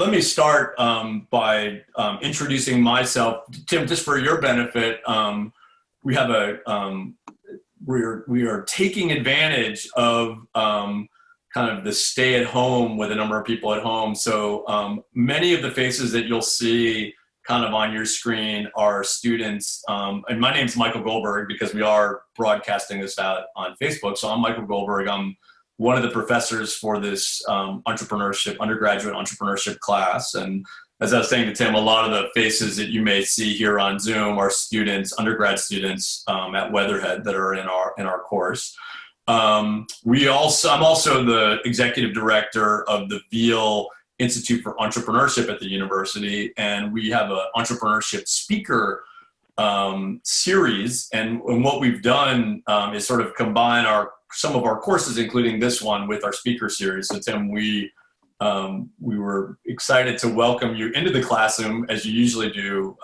let me start by introducing myself. Tim, just for your benefit, we have we are taking advantage of kind of the stay at home with a number of people at home. So many of the faces that you'll see kind of on your screen are students. And my name's Michael Goldberg because we are broadcasting this out on Facebook. So I'm Michael Goldberg. I'm one of the professors for this undergraduate entrepreneurship class. And as I was saying to Tim, a lot of the faces that you may see here on Zoom are students, undergrad students at Weatherhead that are in our course. I'm also the executive director of the Veale Institute for Entrepreneurship at the university, and we have an entrepreneurship speaker series. And what we've done is sort of combine some of our courses, including this one, with our speaker series. So Tim, we were excited to welcome you into the classroom as you usually do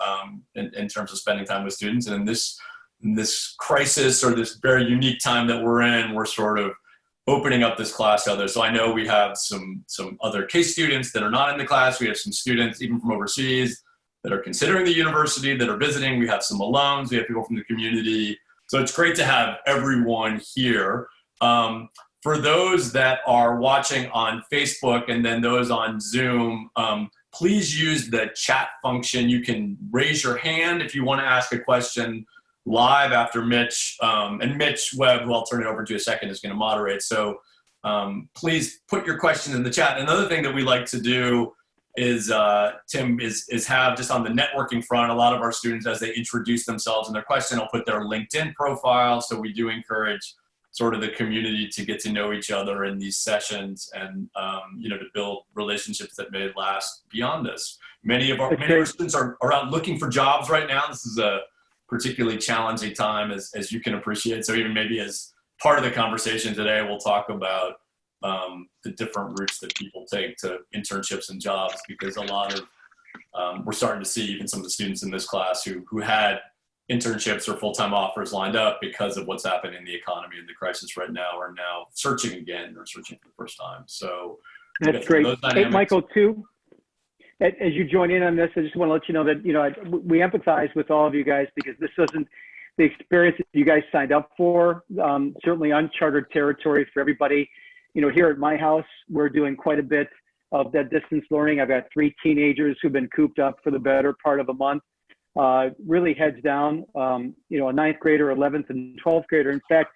in terms of spending time with students. And in this crisis or this very unique time that we're in, we're sort of opening up this class to others. So I know we have some other case students that are not in the class. We have some students even from overseas that are considering the university, that are visiting. We have some alums. We have people from the community. So it's great to have everyone here. For those that are watching on Facebook and then those on Zoom, please use the chat function. You can raise your hand if you want to ask a question live after Mitch, and Mitch Webb, who I'll turn it over to in a second, is going to moderate. So please put your questions in the chat. Another thing that we like to do is, Tim, is have just on the networking front, a lot of our students, as they introduce themselves and their question, will put their LinkedIn profile. So we do encourage sort of the community to get to know each other in these sessions and, to build relationships that may last beyond this. Many of our students are out looking for jobs right now. This is a particularly challenging time, as you can appreciate. So even maybe as part of the conversation today, we'll talk about the different routes that people take to internships and jobs, because a lot of, we're starting to see even some of the students in this class who had internships or full-time offers lined up because of what's happening in the economy and the crisis right now are now searching again or searching for the first time. So that's great. Hey, Michael, too, as you join in on this, I just want to let you know that, we empathize with all of you guys, because this isn't the experience that you guys signed up for. Certainly uncharted territory for everybody. Here at my house, we're doing quite a bit of that distance learning. I've got 3 teenagers who've been cooped up for the better part of a month. Really heads down, a 9th grader, 11th and 12th grader. In fact,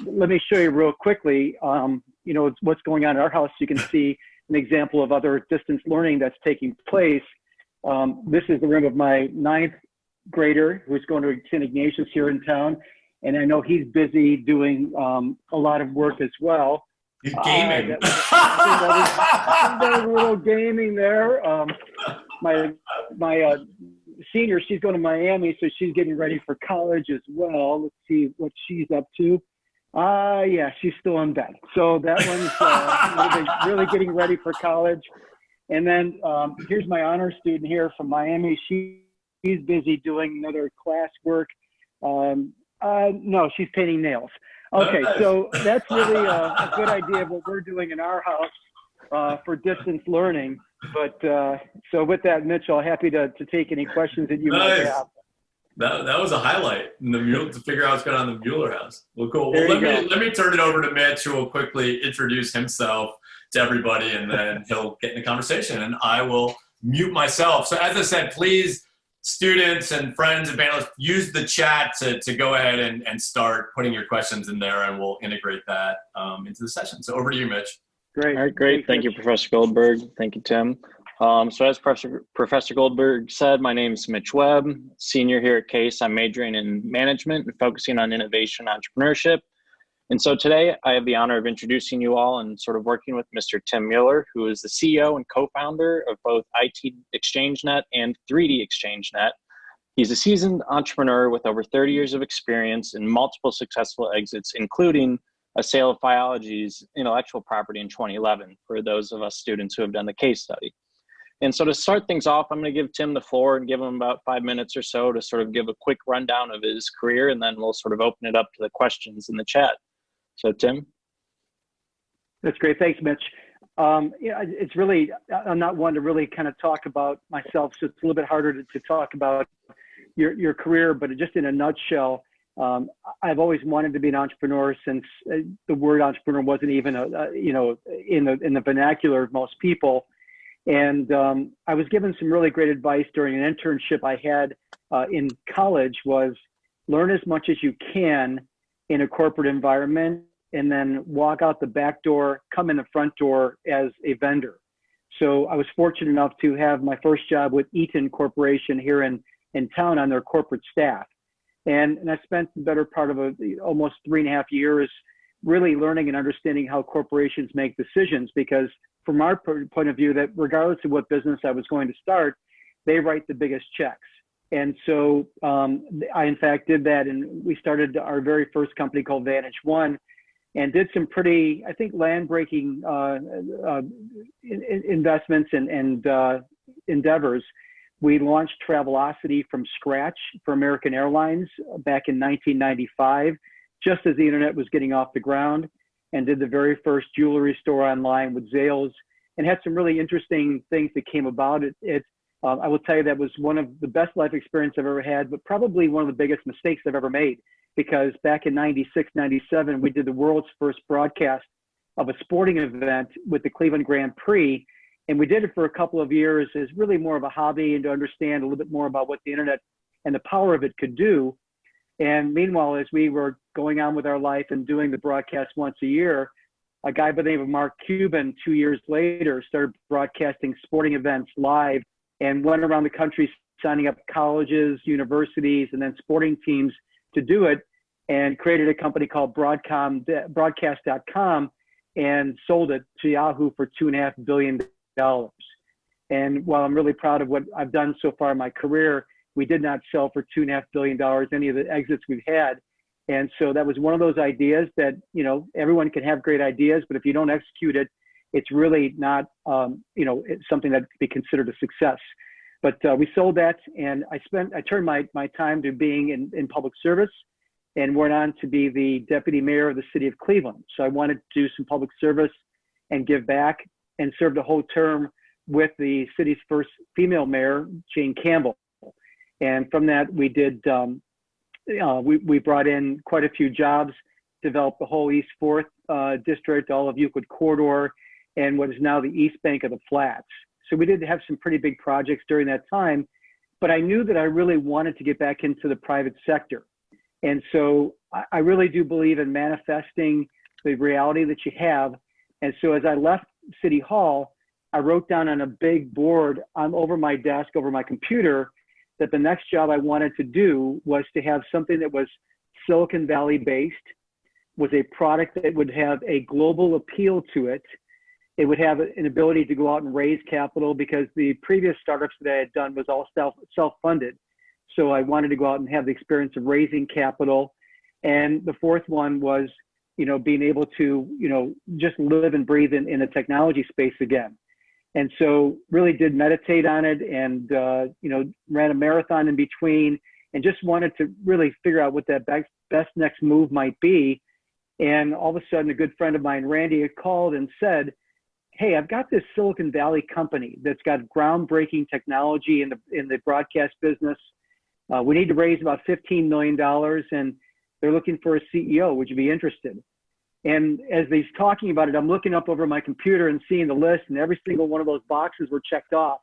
let me show you real quickly, what's going on in our house. You can see an example of other distance learning that's taking place. This is the room of my 9th grader who's going to St. Ignatius here in town. And I know he's busy doing a lot of work as well. He's gaming. There's a little gaming there. My senior, she's going to Miami, so she's getting ready for college as well. Let's see what she's up to. Yeah, she's still in bed. So that one's really getting ready for college. And then here's my honor student here from Miami. She's busy doing another class work. No, she's painting nails. Okay, so that's really a good idea of what we're doing in our house for distance learning. But so with that, Mitchell, happy to take any questions that you might have. That was a highlight in the Mueller, to figure out what's going on in the Mueller house. Well, cool. Well, let me turn it over to Mitch, who will quickly introduce himself to everybody, and then he'll get in the conversation, and I will mute myself. So as I said, please, students and friends and panelists, use the chat to go ahead and start putting your questions in there, and we'll integrate that into the session. So over to you, Mitch. Great. All right, great. Thank you, Professor Goldberg. Thank you, Tim. So as Professor Goldberg said, my name is Mitch Webb, senior here at Case. I'm majoring in management and focusing on innovation and entrepreneurship. And so today I have the honor of introducing you all and sort of working with Mr. Tim Mueller, who is the CEO and co-founder of both IT ExchangeNet and 3D ExchangeNet. He's a seasoned entrepreneur with over 30 years of experience and multiple successful exits, including a sale of Phiology's intellectual property in 2011 for those of us students who have done the case study. And so to start things off, I'm going to give Tim the floor and give him about 5 minutes or so to sort of give a quick rundown of his career, and then we'll sort of open it up to the questions in the chat. So Tim? That's great. Thanks, Mitch. It's really, I'm not one to really kind of talk about myself, so it's a little bit harder to talk about your career, but just in a nutshell, I've always wanted to be an entrepreneur since the word entrepreneur wasn't even, in the vernacular of most people. And I was given some really great advice during an internship I had in college was learn as much as you can in a corporate environment and then walk out the back door, come in the front door as a vendor. So I was fortunate enough to have my first job with Eaton Corporation here in town on their corporate staff. And I spent the better part of almost 3.5 years really learning and understanding how corporations make decisions, because from our point of view, that regardless of what business I was going to start, they write the biggest checks. And so I, in fact, did that. And we started our very first company called Vantage One and did some pretty, I think, land-breaking investments and endeavors. We launched Travelocity from scratch for American Airlines back in 1995, just as the internet was getting off the ground, and did the very first jewelry store online with Veale, and had some really interesting things that came about it. I will tell you that was one of the best life experience I've ever had, but probably one of the biggest mistakes I've ever made, because back in 96, 97, we did the world's first broadcast of a sporting event with the Cleveland Grand Prix. And we did it for a couple of years as really more of a hobby and to understand a little bit more about what the internet and the power of it could do. And meanwhile, as we were going on with our life and doing the broadcast once a year, a guy by the name of Mark Cuban 2 years later started broadcasting sporting events live and went around the country signing up colleges, universities, and then sporting teams to do it, and created a company called broadcast.com and sold it to Yahoo for $2.5 billion. And while I'm really proud of what I've done so far in my career, we did not sell for $2.5 billion any of the exits we've had. And so that was one of those ideas that, everyone can have great ideas, but if you don't execute it, it's really not, it's something that could be considered a success. But we sold that, and I turned my time to being in public service and went on to be the deputy mayor of the city of Cleveland. So I wanted to do some public service and give back, and served a whole term with the city's first female mayor, Jane Campbell. And from that, we did, we brought in quite a few jobs, developed the whole East 4th district, all of Euclid Corridor, and what is now the East Bank of the Flats. So we did have some pretty big projects during that time, but I knew that I really wanted to get back into the private sector. And so I really do believe in manifesting the reality that you have. And so as I left City Hall, I wrote down on a big board over my desk, over my computer, that the next job I wanted to do was to have something that was Silicon Valley based, was a product that would have a global appeal to it. It would have an ability to go out and raise capital, because the previous startups that I had done was all self-funded. So I wanted to go out and have the experience of raising capital. And the fourth one was, being able to, just live and breathe in the technology space again. And so really did meditate on it, and, ran a marathon in between, and just wanted to really figure out what that best next move might be. And all of a sudden, a good friend of mine, Randy, had called and said, "Hey, I've got this Silicon Valley company that's got groundbreaking technology in the broadcast business. We need to raise about $15 million, and they're looking for a CEO. Would you be interested?" And as he's talking about it, I'm looking up over my computer and seeing the list, and every single one of those boxes were checked off.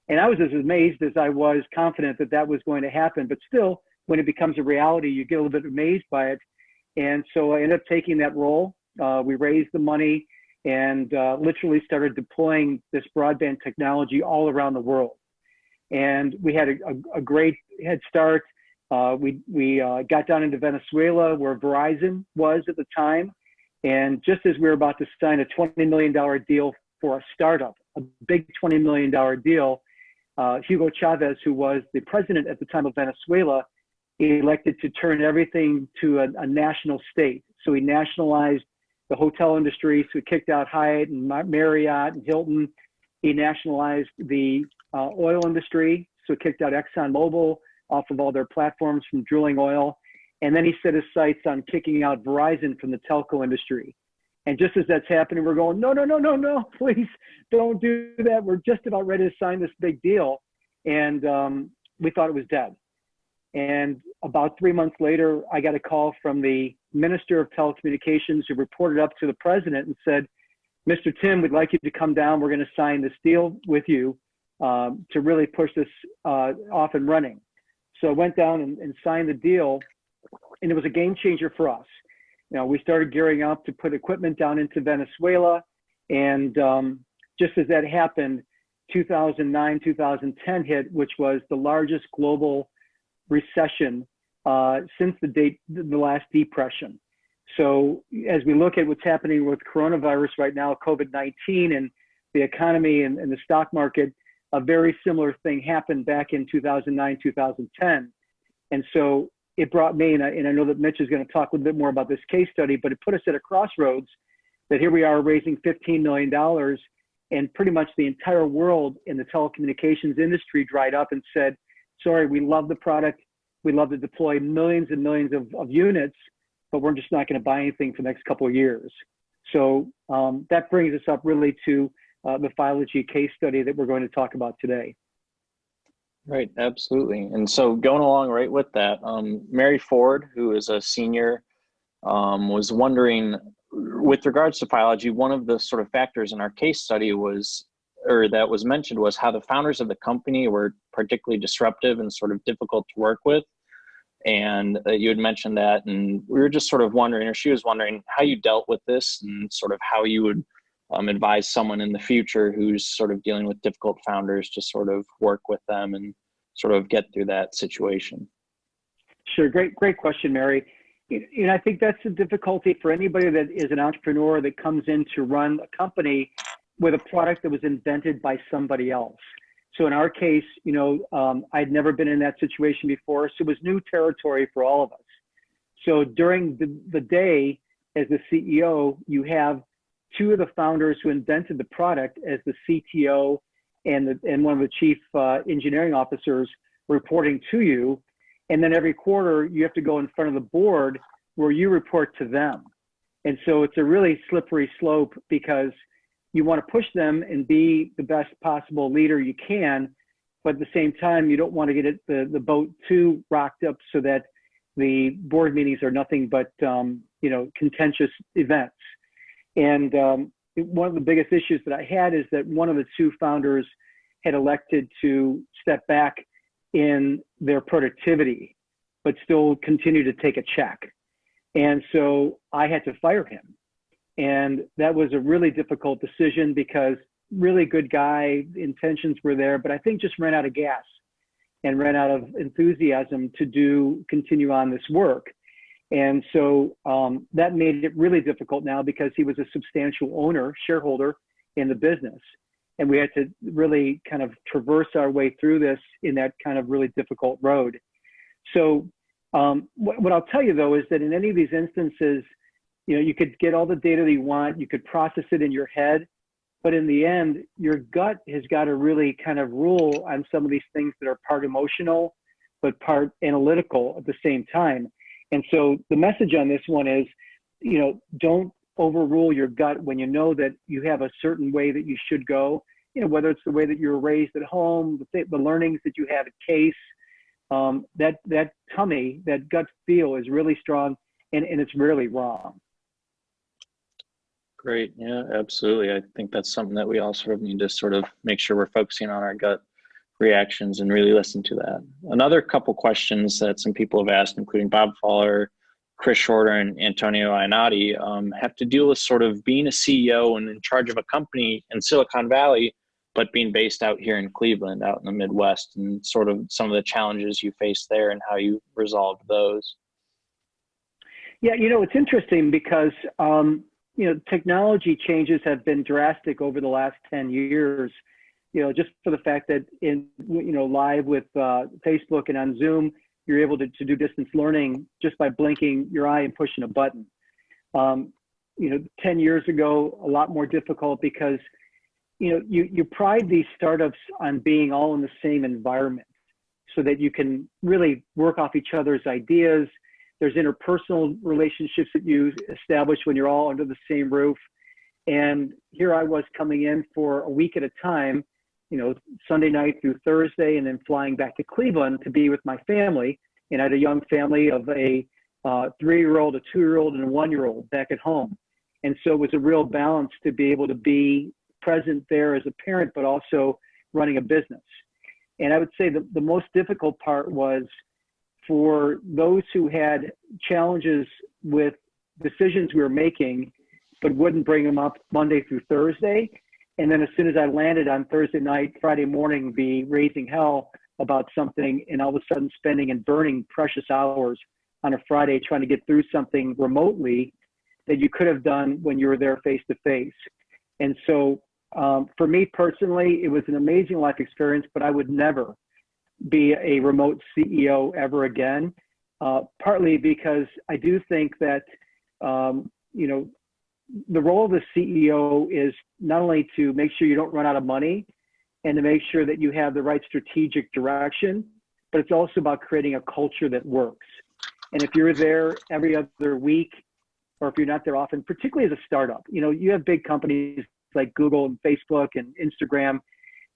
And I was as amazed as I was confident that that was going to happen. But still, when it becomes a reality, you get a little bit amazed by it. And so I ended up taking that role. We raised the money and literally started deploying this broadband technology all around the world. And we had a great head start. We got down into Venezuela, where Verizon was at the time. And just as we were about to sign a $20 million deal for a startup, a big $20 million deal, Hugo Chavez, who was the president at the time of Venezuela, elected to turn everything to a national state. So he nationalized the hotel industry. So he kicked out Hyatt and Marriott and Hilton. He nationalized the oil industry. So he kicked out ExxonMobil off of all their platforms from drilling oil. And then he set his sights on kicking out Verizon from the telco industry. And just as that's happening, we're going, no, no, no, no, no, please don't do that. We're just about ready to sign this big deal. And we thought it was dead. And about 3 months later, I got a call from the Minister of Telecommunications, who reported up to the president and said, Mr. Tim, we'd like you to come down. We're going to sign this deal with you to really push this off and running. So I went down and signed the deal, and it was a game changer for us. We started gearing up to put equipment down into Venezuela. And just as that happened, 2009, 2010 hit, which was the largest global recession since the last depression. So as we look at what's happening with coronavirus right now, COVID-19 and the economy and the stock market, a very similar thing happened back in 2009, 2010. And so it brought me, and I know that Mitch is going to talk a little bit more about this case study, but it put us at a crossroads that here we are raising $15 million, and pretty much the entire world in the telecommunications industry dried up and said, sorry, we love the product. We love to deploy millions and millions of units, but we're just not going to buy anything for the next couple of years. So that brings us up really to the Veale case study that we're going to talk about today. Right, absolutely. And so going along right with that, Mary Ford, who is a senior, was wondering, with regards to Veale, one of the sort of factors in our case study was, or that was mentioned, was how the founders of the company were particularly disruptive and sort of difficult to work with. And you had mentioned that, and we were just sort of wondering, or she was wondering, how you dealt with this and sort of how you would advise someone in the future who's sort of dealing with difficult founders to sort of work with them and sort of get through that situation. Sure, great question, Mary. And I think that's the difficulty for anybody that is an entrepreneur that comes in to run a company with a product that was invented by somebody else. So in our case, I'd never been in that situation before, so it was new territory for all of us. So during the day, as the CEO, you have two of the founders who invented the product as the CTO and one of the chief engineering officers reporting to you. And then every quarter, you have to go in front of the board where you report to them. And so it's a really slippery slope, because you want to push them and be the best possible leader you can, but at the same time, you don't want to get the boat too rocked up so that the board meetings are nothing but contentious events. And one of the biggest issues that I had is that one of the two founders had elected to step back in their productivity, but still continue to take a check. And so I had to fire him. And that was a really difficult decision, because really good guy, intentions were there, but I think just ran out of gas and ran out of enthusiasm to continue on this work. And so that made it really difficult now, because he was a substantial shareholder in the business. And we had to really kind of traverse our way through this in that kind of really difficult road. So what I'll tell you, though, is that in any of these instances, you could get all the data that you want, you could process it in your head, but in the end, your gut has got to really kind of rule on some of these things that are part emotional, but part analytical at the same time. And so the message on this one is, don't overrule your gut when you know that you have a certain way that you should go, whether it's the way that you were raised at home, the learnings that you have at Case, that tummy, that gut feel is really strong, and it's rarely wrong. Great. Yeah, absolutely. I think that's something that we all sort of need to sort of make sure we're focusing on our gut reactions and really listen to that. Another couple questions that some people have asked, including Bob Fowler, Chris Shorter, and Antonio Iannotti, have to deal with sort of being a CEO and in charge of a company in Silicon Valley, but being based out here in Cleveland, out in the Midwest, and sort of some of the challenges you faced there and how you resolved those. Yeah, it's interesting because, technology changes have been drastic over the last 10 years, just for the fact that live with Facebook and on Zoom, you're able to do distance learning just by blinking your eye and pushing a button. 10 years ago, a lot more difficult, because, you pride these startups on being all in the same environment so that you can really work off each other's ideas. There's interpersonal relationships that you establish when you're all under the same roof. And here I was coming in for a week at a time, Sunday night through Thursday, and then flying back to Cleveland to be with my family. And I had a young family of a 3-year-old, a 2-year-old, and a 1-year-old back at home. And so it was a real balance to be able to be present there as a parent, but also running a business. And I would say the most difficult part was for those who had challenges with decisions we were making, but wouldn't bring them up Monday through Thursday. And then as soon as I landed on Thursday night, Friday morning, be raising hell about something, and all of a sudden spending and burning precious hours on a Friday trying to get through something remotely that you could have done when you were there face to face. And so for me personally, it was an amazing life experience, but I would never be a remote CEO ever again, partly because I do think that, the role of the CEO is not only to make sure you don't run out of money and to make sure that you have the right strategic direction, but it's also about creating a culture that works. And if you're there every other week, or if you're not there often, particularly as a startup, you have big companies like Google and Facebook and Instagram,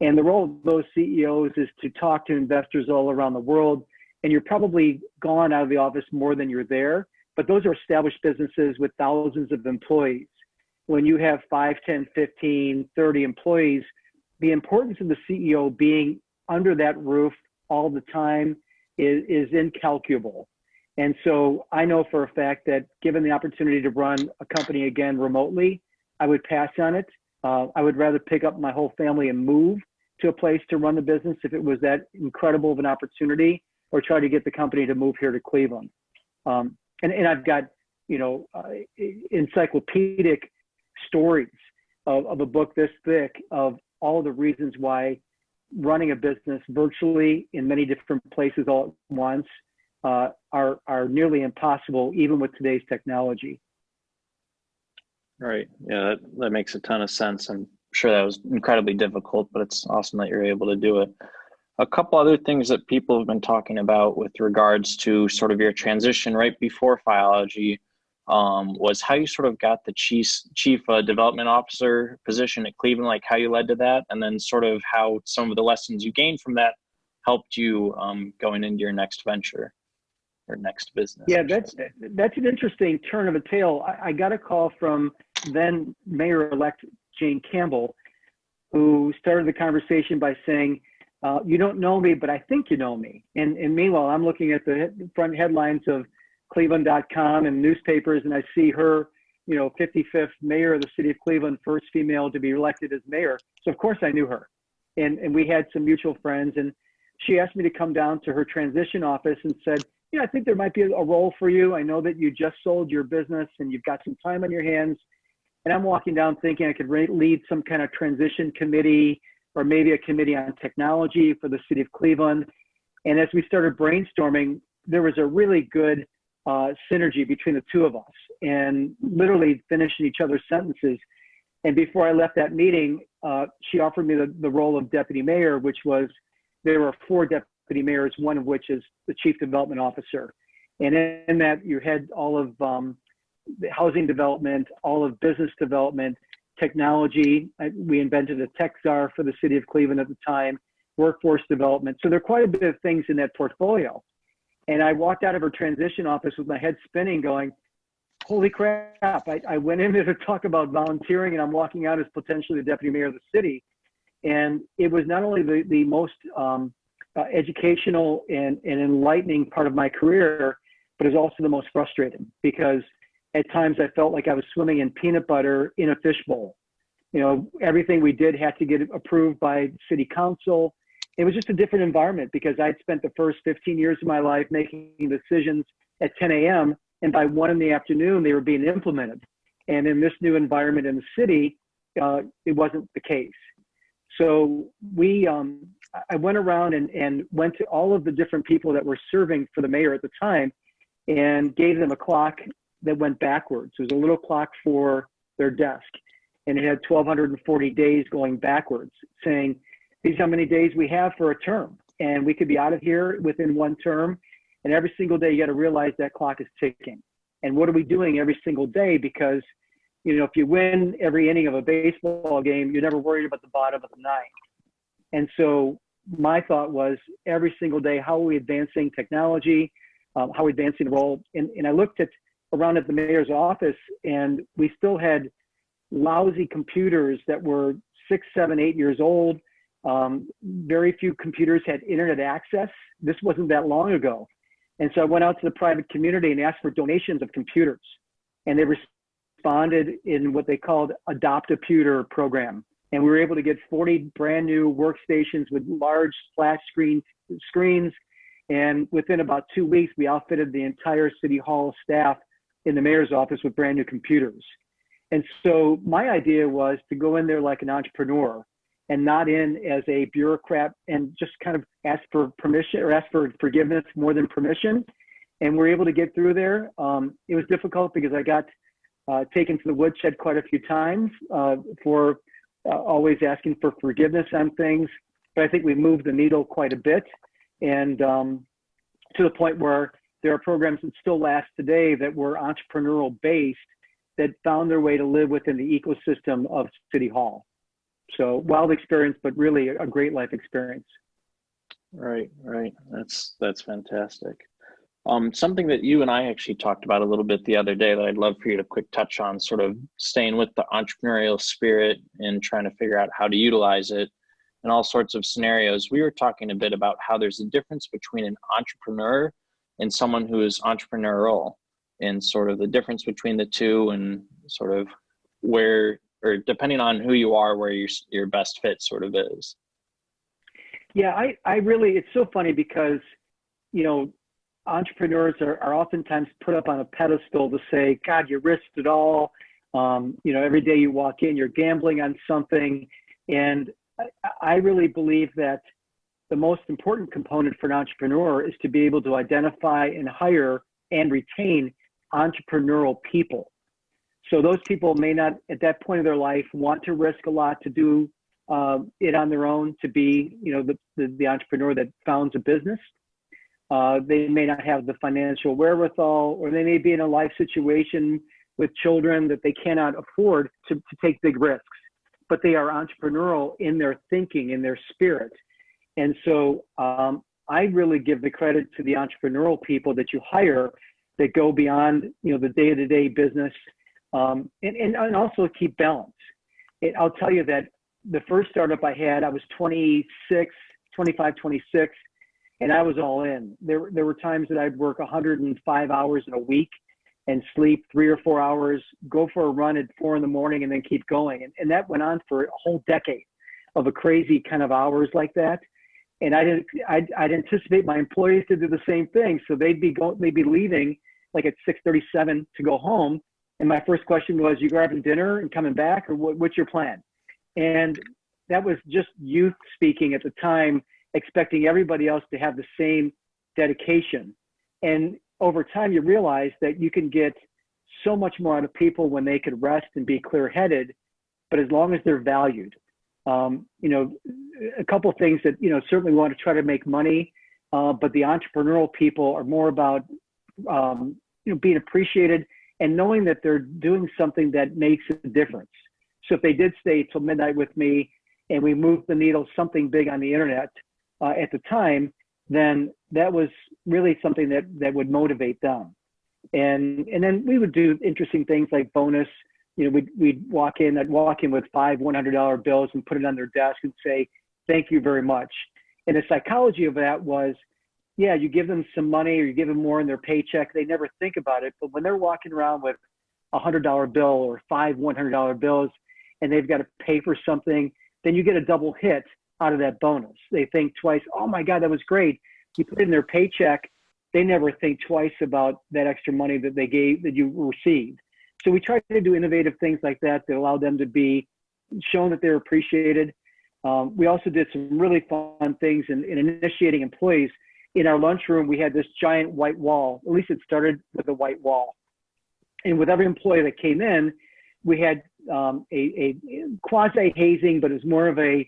and the role of those CEOs is to talk to investors all around the world. And you're probably gone out of the office more than you're there, but those are established businesses with thousands of employees. When you have 5, 10, 15, 30 employees, the importance of the CEO being under that roof all the time is incalculable. And so I know for a fact that given the opportunity to run a company again remotely, I would pass on it. I would rather pick up my whole family and move to a place to run the business if it was that incredible of an opportunity, or try to get the company to move here to Cleveland. And I've got, encyclopedic stories of a book this thick of all the reasons why running a business virtually in many different places all at once are nearly impossible, even with today's technology. Right. Yeah, that makes a ton of sense. I'm sure that was incredibly difficult, but it's awesome that you're able to do it. A couple other things that people have been talking about with regards to sort of your transition right before Phiology was how you sort of got the chief development officer position at Cleveland, like how you led to that, and then sort of how some of the lessons you gained from that helped you going into your next venture or next business. Yeah, that's an interesting turn of a tale. I got a call from then Mayor-elect Jane Campbell, who started the conversation by saying, you don't know me, but I think you know me. And meanwhile, I'm looking at the front headlines of Cleveland.com and newspapers, and I see her, 55th mayor of the city of Cleveland, first female to be elected as mayor. So of course I knew her. And we had some mutual friends, and she asked me to come down to her transition office and said, I think there might be a role for you. I know that you just sold your business and you've got some time on your hands. And I'm walking down thinking I could lead some kind of transition committee, or maybe a committee on technology for the city of Cleveland. And as we started brainstorming, there was a really good synergy between the two of us, and literally finishing each other's sentences. And before I left that meeting, she offered me the role of deputy mayor, which was, there were 4 deputy mayors, one of which is the chief development officer. And in that, you had all of housing development, all of business development, technology. We invented a tech czar for the city of Cleveland at the time, workforce development. So there are quite a bit of things in that portfolio. And I walked out of her transition office with my head spinning going, holy crap. I went in there to talk about volunteering, and I'm walking out as potentially the deputy mayor of the city. And it was not only the most educational and enlightening part of my career, but it was also the most frustrating, because at times I felt like I was swimming in peanut butter in a fishbowl. Everything we did had to get approved by city council. It was just a different environment, because I'd spent the first 15 years of my life making decisions at 10 a.m. and by 1 in the afternoon, they were being implemented. And in this new environment in the city, it wasn't the case. So I went around and went to all of the different people that were serving for the mayor at the time and gave them a clock that went backwards. It was a little clock for their desk, and it had 1,240 days going backwards, saying, these are how many days we have for a term, and we could be out of here within 1 term. And every single day, you got to realize that clock is ticking. And what are we doing every single day? Because, you know, if you win every inning of a baseball game, you're never worried about the bottom of the ninth. And so my thought was every single day, how are we advancing technology? How are we advancing the role? And I looked around at the mayor's office, and we still had lousy computers that were 6, 7, 8 years old. Very few computers had internet access. This wasn't that long ago. And so I went out to the private community and asked for donations of computers. And they responded in what they called Adopt-A-Pewter program. And we were able to get 40 brand new workstations with large flat screens. And within about 2 weeks, we outfitted the entire City Hall staff in the mayor's office with brand new computers. And so my idea was to go in there like an entrepreneur and not in as a bureaucrat and just kind of ask for permission or ask for forgiveness more than permission. And we're able to get through there. It was difficult because I got taken to the woodshed quite a few times for always asking for forgiveness on things. But I think we moved the needle quite a bit. And to the point where there are programs that still last today that were entrepreneurial based that found their way to live within the ecosystem of City Hall. So wild experience, but really a great life experience. Right. That's fantastic. Something that you and I actually talked about a little bit the other day that I'd love for you to quick touch on, sort of staying with the entrepreneurial spirit and trying to figure out how to utilize it in all sorts of scenarios. We were talking a bit about how there's a difference between an entrepreneur and someone who is entrepreneurial, and sort of the difference between the two, and sort of where, or depending on who you are, where your best fit sort of is. Yeah, I really, it's so funny because, you know, entrepreneurs are oftentimes put up on a pedestal to say, God, you risked it all. You know, every day you walk in, you're gambling on something. And I really believe that the most important component for an entrepreneur is to be able to identify and hire and retain entrepreneurial people. So those people may not, at that point of their life, want to risk a lot to do it on their own, to be, you know, the entrepreneur that founds a business. They may not have the financial wherewithal, or they may be in a life situation with children that they cannot afford to take big risks, but they are entrepreneurial in their thinking, in their spirit. And so I really give the credit to the entrepreneurial people that you hire that go beyond, you know, the day-to-day business, and also keep balance. I'll tell you that the first startup I had, I was 25, 26, and I was all in. There were times that I'd work 105 hours in a week and sleep 3 or 4 hours, go for a run at 4 in the morning, and then keep going. And that went on for a whole decade of a crazy kind of hours like that. And I'd anticipate my employees to do the same thing. So they'd be leaving like at 6:37 to go home. And my first question was, you grabbing dinner and coming back, or what's your plan? And that was just youth speaking at the time, expecting everybody else to have the same dedication. And over time, you realize that you can get so much more out of people when they could rest and be clear-headed, but as long as they're valued. You know, a couple of things that, you know, certainly want to try to make money, but the entrepreneurial people are more about, you know, being appreciated and knowing that they're doing something that makes a difference. So if they did stay till midnight with me and we moved the needle something big on the internet at the time, then that was really something that would motivate them. And then we would do interesting things like bonus. You know, I'd walk in with 5 $100 bills and put it on their desk and say, thank you very much. And the psychology of that was, yeah, you give them some money or you give them more in their paycheck. They never think about it. But when they're walking around with a $100 bill or 5 $100 bills and they've got to pay for something, then you get a double hit out of that bonus. They think twice, oh my God, that was great. You put it in their paycheck. They never think twice about that extra money that you received. So we try to do innovative things like that allow them to be shown that they're appreciated. We also did some really fun things in initiating employees. In our lunchroom, we had this giant white wall. At least it started with a white wall. And with every employee that came in, we had a quasi-hazing, but it was more of a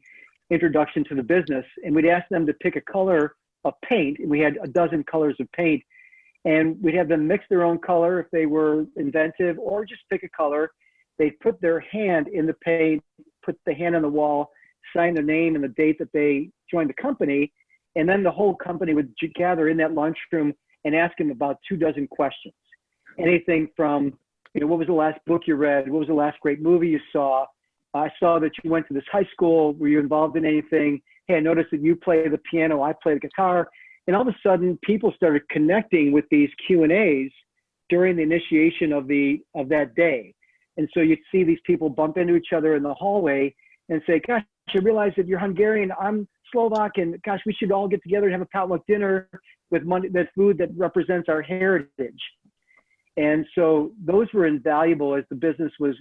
introduction to the business. And we'd ask them to pick a color of paint. We had a dozen colors of paint, and we'd have them mix their own color if they were inventive, or just pick a color. They'd put their hand in the paint, put the hand on the wall, sign their name and the date that they joined the company, and then the whole company would gather in that lunchroom and ask them about 24 questions. Anything from, what was the last book you read? What was the last great movie you saw? I saw that you went to this high school. Were you involved in anything? Hey, I noticed that you play the piano, I play the guitar. And all of a sudden, people started connecting with these Q&As during the initiation of that day. And so you'd see these people bump into each other in the hallway and say, gosh, I realize that you're Hungarian, I'm Slovak, and gosh, we should all get together and have a potluck dinner with money, that food that represents our heritage. And so those were invaluable as the business was,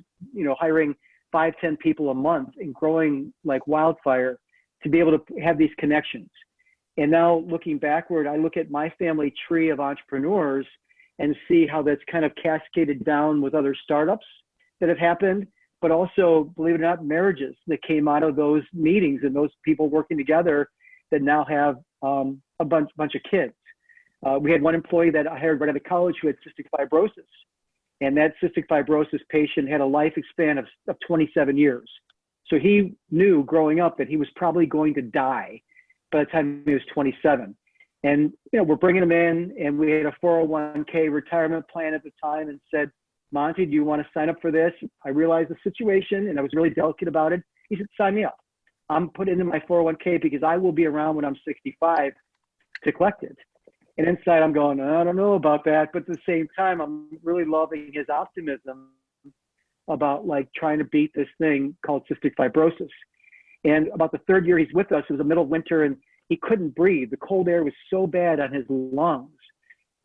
hiring 5-10 people a month and growing like wildfire to be able to have these connections. And now looking backward, I look at my family tree of entrepreneurs and see how that's kind of cascaded down with other startups that have happened, but also, believe it or not, marriages that came out of those meetings and those people working together that now have a bunch of kids. We had one employee that I hired right out of college who had cystic fibrosis, and that cystic fibrosis patient had a life span of 27 years. So he knew growing up that he was probably going to die by the time he was 27. And we're bringing him in, and we had a 401k retirement plan at the time, and said, Monty, do you want to sign up for this? I realized the situation, and I was really delicate about it. He said, sign me up. I'm putting in my 401k because I will be around when I'm 65 to collect it. And inside I'm going, I don't know about that. But at the same time, I'm really loving his optimism about like trying to beat this thing called cystic fibrosis. And about the third year he's with us, it was the middle of winter, and he couldn't breathe. The cold air was so bad on his lungs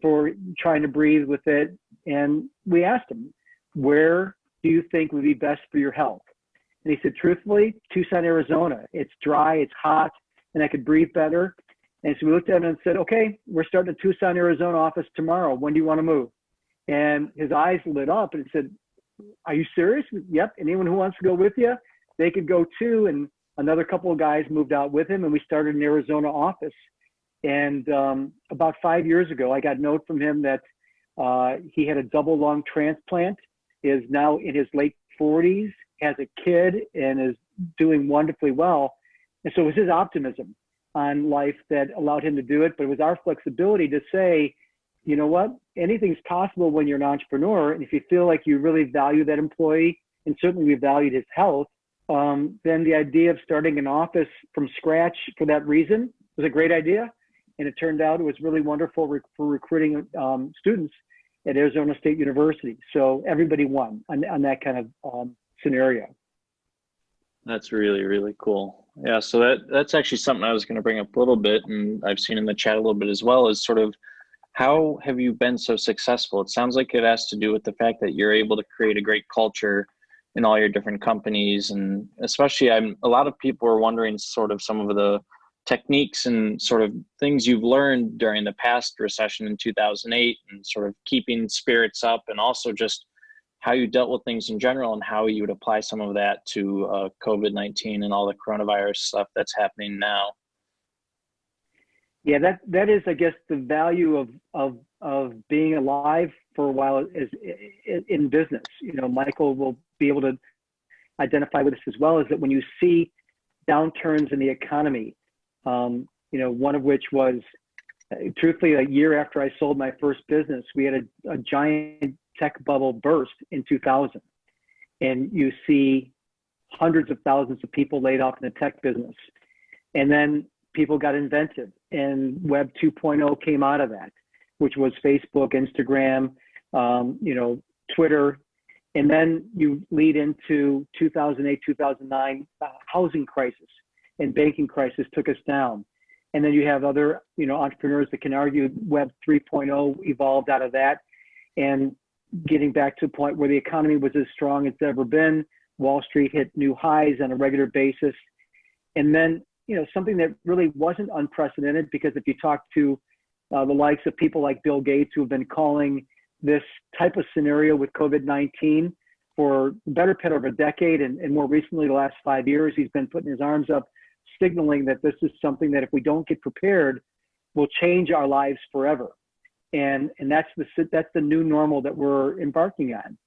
for trying to breathe with it. And we asked him, where do you think would be best for your health? And he said, truthfully, Tucson, Arizona. It's dry, it's hot, and I could breathe better. And so we looked at him and said, okay, we're starting a Tucson, Arizona office tomorrow. When do you want to move? And his eyes lit up and he said, are you serious? Yep. Anyone who wants to go with you, they could go too. And another couple of guys moved out with him, and we started an Arizona office. And about 5 years ago, I got a note from him that he had a double lung transplant, is now in his late 40s, has a kid, and is doing wonderfully well. And so it was his optimism on life that allowed him to do it. But it was our flexibility to say, you know what, anything's possible when you're an entrepreneur. And if you feel like you really value that employee, and certainly we valued his health, then the idea of starting an office from scratch for that reason was a great idea. And it turned out it was really wonderful for recruiting students at Arizona State University. So everybody won on that kind of scenario. That's really, really cool. Yeah, so that's actually something I was going to bring up a little bit, and I've seen in the chat a little bit as well, is sort of how have you been so successful? It sounds like it has to do with the fact that you're able to create a great culture in all your different companies. And especially a lot of people are wondering sort of some of the techniques and sort of things you've learned during the past recession in 2008 and sort of keeping spirits up, and also just how you dealt with things in general and how you would apply some of that to COVID-19 and all the coronavirus stuff that's happening now. Yeah, that is, I guess, the value of being alive for a while is in business. Michael will be able to identify with this as well, is that when you see downturns in the economy, one of which was, truthfully, a year after I sold my first business, we had a giant tech bubble burst in 2000. And you see hundreds of thousands of people laid off in the tech business. And then people got inventive, and Webb 2.0 came out of that, which was Facebook, Instagram, Twitter. And then you lead into 2008, 2009, housing crisis and banking crisis took us down. And then you have other, entrepreneurs that can argue Web 3.0 evolved out of that, and getting back to a point where the economy was as strong as it's ever been. Wall Street hit new highs on a regular basis. And then, something that really wasn't unprecedented, because if you talk to the likes of people like Bill Gates, who have been calling this type of scenario with COVID-19 for the better part of a decade, and more recently, the last 5 years, he's been putting his arms up, signaling that this is something that if we don't get prepared, will change our lives forever. And that's the new normal that we're embarking on.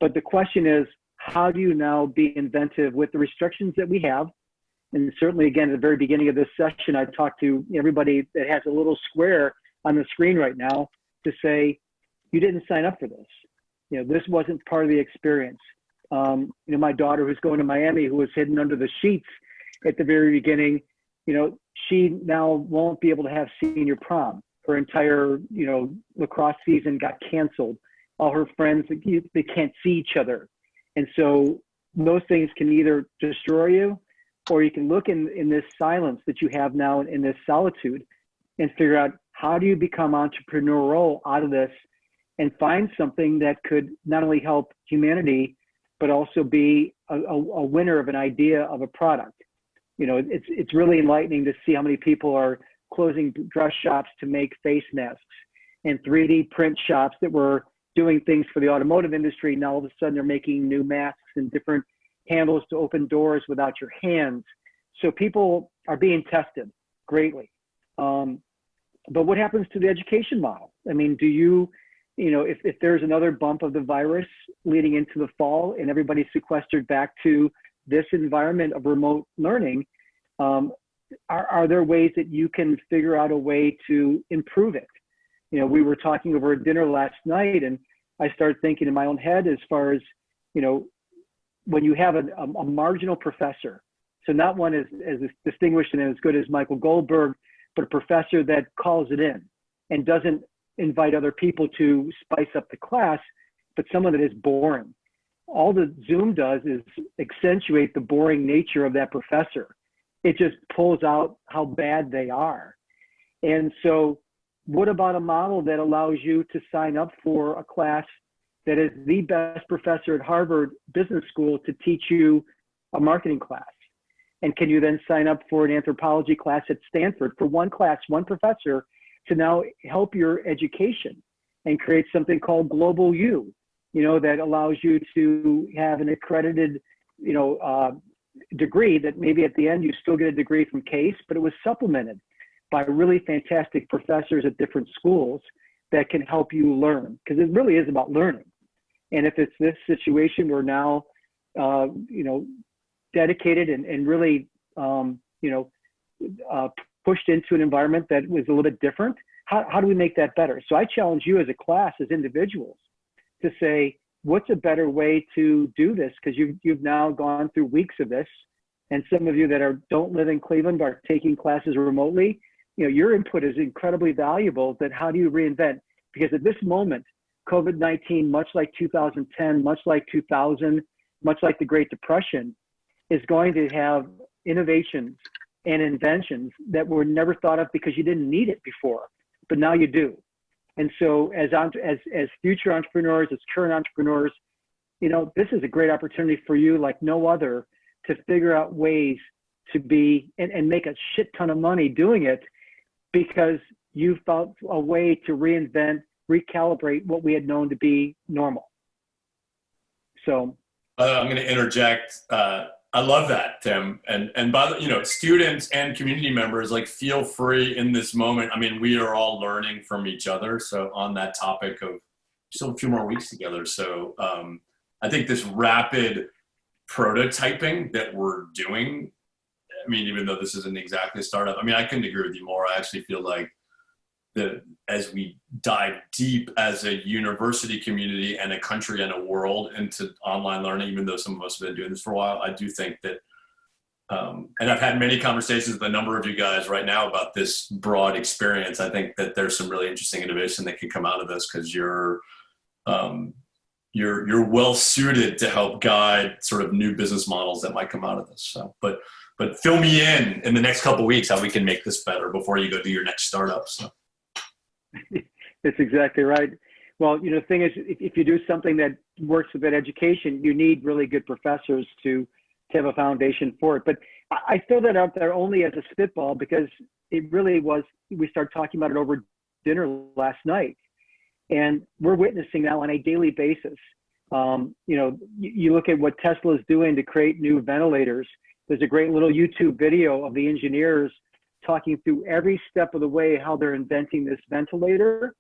But the question is, how do you now be inventive with the restrictions that we have? And certainly, again, at the very beginning of this session, I talked to everybody that has a little square on the screen right now to say, you didn't sign up for this. This wasn't part of the experience. My daughter who's going to Miami, who was hidden under the sheets at the very beginning, she now won't be able to have senior prom. Her entire, lacrosse season got canceled. All her friends, they can't see each other. And so those things can either destroy you, or you can look in this silence that you have now, in this solitude, and figure out, how do you become entrepreneurial out of this and find something that could not only help humanity, but also be a winner of an idea of a product. It's really enlightening to see how many people are closing dress shops to make face masks, and 3D print shops that were doing things for the automotive industry. Now all of a sudden they're making new masks and different handles to open doors without your hands. So people are being tested greatly. But what happens to the education model? I mean, do you, if there's another bump of the virus leading into the fall and everybody's sequestered back to this environment of remote learning, are there ways that you can figure out a way to improve it? We were talking over dinner last night, and I started thinking in my own head as far as, when you have a marginal professor, so not one as distinguished and as good as Michael Goldberg, but a professor that calls it in and doesn't invite other people to spice up the class, but someone that is boring. All the Zoom does is accentuate the boring nature of that professor. It just pulls out how bad they are. And so what about a model that allows you to sign up for a class that is the best professor at Harvard Business School to teach you a marketing class? And can you then sign up for an anthropology class at Stanford for one class, one professor, to now help your education and create something called Global U, that allows you to have an accredited, degree that maybe at the end you still get a degree from CASE, but it was supplemented by really fantastic professors at different schools that can help you learn, because it really is about learning. And if it's this situation, we're now, dedicated and really, pushed into an environment that was a little bit different. How do we make that better? So I challenge you as a class, as individuals, to say, what's a better way to do this? Because you've now gone through weeks of this, and some of you that don't live in Cleveland are taking classes remotely. Your input is incredibly valuable. That how do you reinvent? Because at this moment, COVID-19, much like 2010, much like 2000, much like the Great Depression, is going to have innovations and inventions that were never thought of because you didn't need it before, but now you do. And so as future entrepreneurs, as current entrepreneurs, this is a great opportunity for you like no other to figure out ways to be and make a shit ton of money doing it, because you found a way to reinvent, recalibrate what we had known to be normal. So I'm going to interject. I love that, Tim. And by the, students and community members, feel free in this moment. I mean, we are all learning from each other. So on that topic of still a few more weeks together. So I think this rapid prototyping that we're doing, I mean, even though this isn't exactly a startup, I mean, I couldn't agree with you more. I actually feel like as we dive deep as a university community and a country and a world into online learning, even though some of us have been doing this for a while, I do think that, and I've had many conversations with a number of you guys right now about this broad experience. I think that there's some really interesting innovation that can come out of this, because you're well suited to help guide sort of new business models that might come out of this. So, but fill me in the next couple of weeks how we can make this better before you go do your next startup. So. That's exactly right. Well, the thing is, if you do something that works with that education, you need really good professors to have a foundation for it. But I throw that out there only as a spitball, because it really was, we started talking about it over dinner last night, and we're witnessing now on a daily basis. You look at what Tesla is doing to create new ventilators. There's a great little YouTube video of the engineers talking through every step of the way how they're inventing this ventilator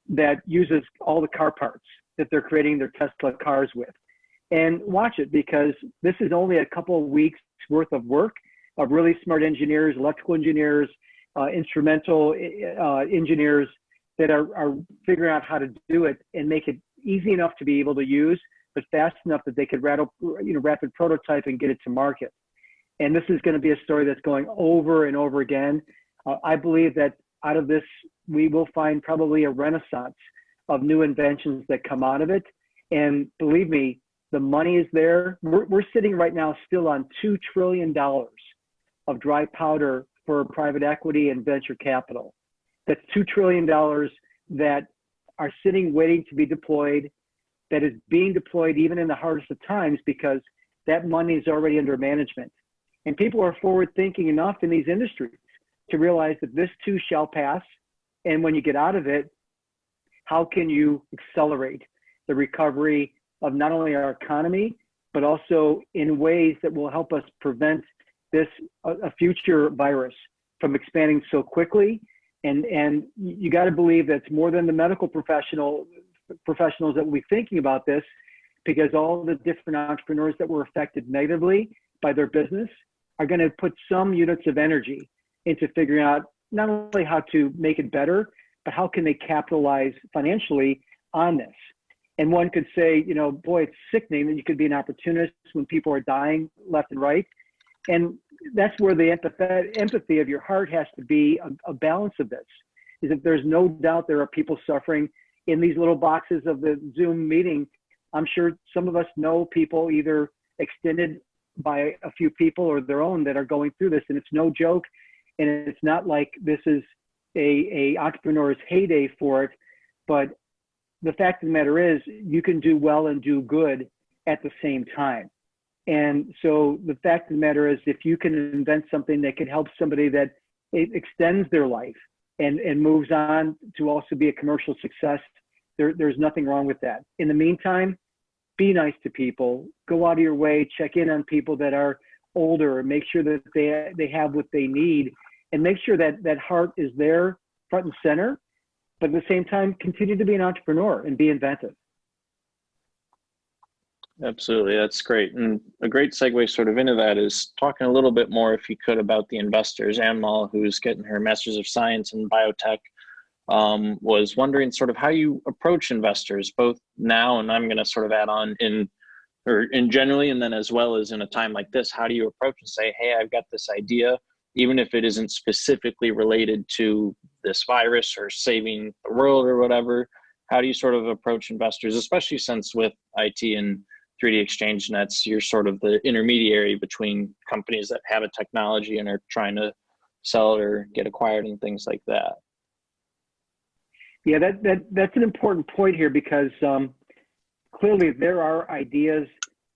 that uses all the car parts that they're creating their Tesla cars with. And watch it, because this is only a couple of weeks worth of work of really smart engineers, electrical engineers, instrumental engineers that are figuring out how to do it and make it easy enough to be able to use, but fast enough that they could rapid prototype and get it to market. And this is going to be a story that's going over and over again. I believe that out of this, we will find probably a renaissance of new inventions that come out of it. And believe me, the money is there. We're sitting right now still on $2 trillion of dry powder for private equity and venture capital. That's $2 trillion that are sitting waiting to be deployed, that is being deployed even in the hardest of times, because that money is already under management. And people are forward thinking enough in these industries to realize that this too shall pass. And when you get out of it, how can you accelerate the recovery of not only our economy, but also in ways that will help us prevent this, a future virus, from expanding so quickly. And you got to believe that's more than the medical professionals that will be thinking about this, because all the different entrepreneurs that were affected negatively by their business are going to put some units of energy into figuring out not only how to make it better, but how can they capitalize financially on this. And one could say, you know, boy, it's sickening that you could be an opportunist when people are dying left and right. And that's where the empathy of your heart has to be a balance of this, is that there's no doubt there are people suffering in these little boxes of the Zoom meeting. I'm sure some of us know people either extended by a few people or their own that are going through this, and it's no joke. And it's not like this is a entrepreneur's heyday for it, but the fact of the matter is you can do well and do good at the same time. And so the fact of the matter is, if you can invent something that can help somebody, that it extends their life and moves on to also be a commercial success, there's nothing wrong with that. In the meantime, be nice to people, go out of your way, check in on people that are older, make sure that they have what they need, and make sure that that heart is there front and center, but at the same time, continue to be an entrepreneur and be inventive. Absolutely, that's great. And a great segue sort of into that is talking a little bit more, if you could, about the investors. Anmal, who's getting her Master's of Science in Biotech, was wondering sort of how you approach investors, both now, and I'm going to sort of add on in generally, and then as well as in a time like this. How do you approach and say, hey, I've got this idea, even if it isn't specifically related to this virus or saving the world or whatever? How do you sort of approach investors, especially since with IT and 3D ExchangeNets, you're sort of the intermediary between companies that have a technology and are trying to sell it or get acquired and things like that? Yeah, that's an important point here, because clearly there are ideas